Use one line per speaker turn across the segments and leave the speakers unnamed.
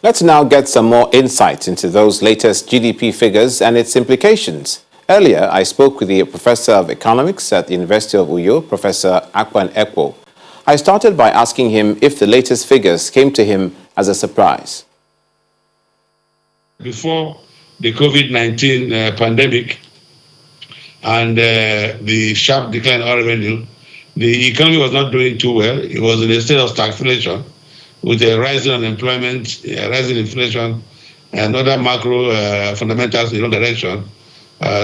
Let's now get some more insight into those latest GDP figures and its implications. Earlier, I spoke with the Professor of Economics at the University of Uyo, Professor Akpan Ekwo. I started by asking him if the latest figures came to him as a surprise.
Before the COVID-19 pandemic and the sharp decline in oil revenue, the economy was not doing too well. It was in a state of stagflation, with a rising unemployment, rising inflation, and other macro fundamentals in the wrong direction.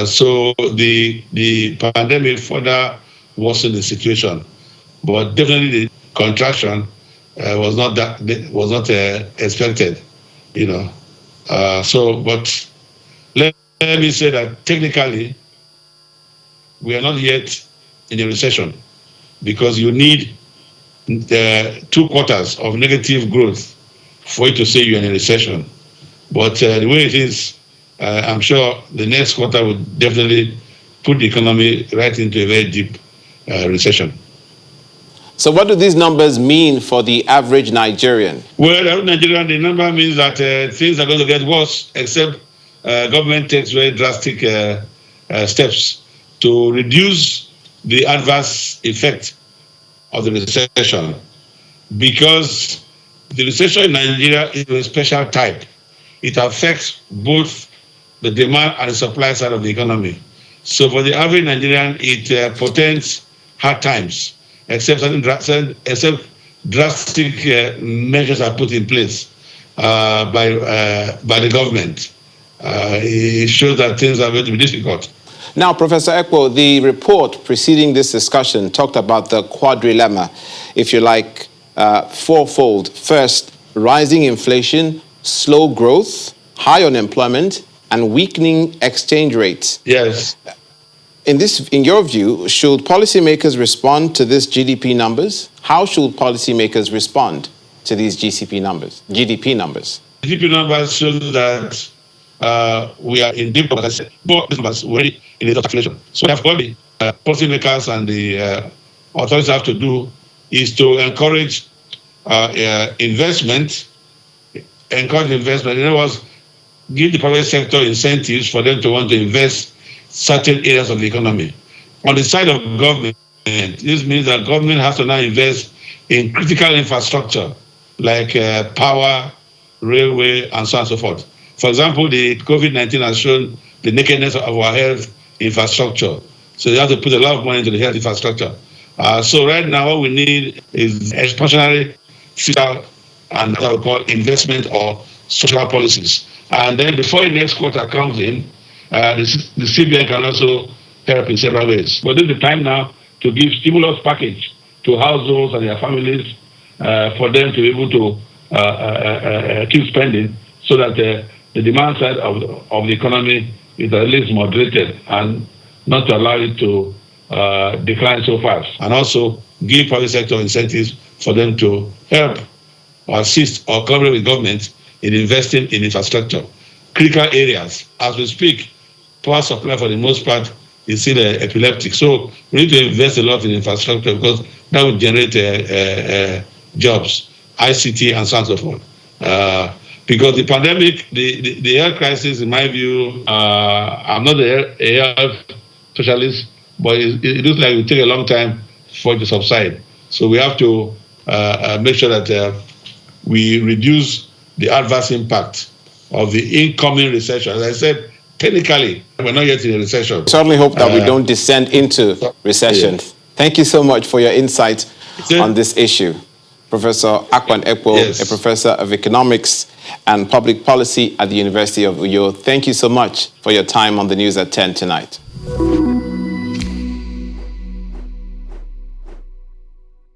So the pandemic further worsened the situation, but definitely the contraction was not expected, you know. But let me say that technically we are not yet in a recession, because you need 2 quarters of negative growth for you to say you're in a recession. But the way it is, I'm sure the next quarter will definitely put the economy right into a very deep recession.
So what do these numbers mean for the average Nigerian?
Well, the average Nigerian, the number means that things are going to get worse, except government takes very drastic steps to reduce the adverse effect of the recession, because the recession in Nigeria is a special type. It affects both the demand and the supply side of the economy. So for the average Nigerian, it portends hard times, except drastic measures are put in place by the government. It shows that things are going to be difficult.
Now, Professor Ekwo, the report preceding this discussion talked about the quadrilemma, if you like, fourfold. First, rising inflation, slow growth, high unemployment, and weakening exchange rates.
Yes.
In your view, should policymakers respond to these GDP numbers? How should policymakers respond to these GDP numbers? GDP
numbers show that we are in deep, as I said, both numbers already in the inflation. So what the policymakers and the authorities have to do is to encourage investment. In other words, give the private sector incentives for them to want to invest certain areas of the economy. On the side of government, this means that government has to now invest in critical infrastructure like power, railway, and so on and so forth. For example, the COVID-19 has shown the nakedness of our health infrastructure. So you have to put a lot of money into the health infrastructure. So right now, what we need is expansionary fiscal and what we call investment or social policies. And then before the next quarter comes in, the CBN can also help in several ways. But this is the time now to give stimulus package to households and their families for them to be able to keep spending, so that the demand side of the economy is at least moderated and not to allow it to decline so fast. And also give private sector incentives for them to help or assist or collaborate with government in investing in infrastructure. Critical areas. As we speak, power supply for the most part is still epileptic. So we need to invest a lot in infrastructure, because that will generate jobs, ICT, and so on and so forth. Because the pandemic, the health crisis, in my view, I'm not a health specialist, but it looks like it will take a long time for it to subside. So we have to make sure that we reduce the adverse impact of the incoming recession. As I said, technically, we're not yet in a recession.
I certainly hope that we don't descend into recession. Yeah. Thank you so much for your insight on this issue. Professor Akpan Ekwo, yes, a professor of economics and public policy at the University of Uyo. Thank you so much for your time on the News at 10 tonight.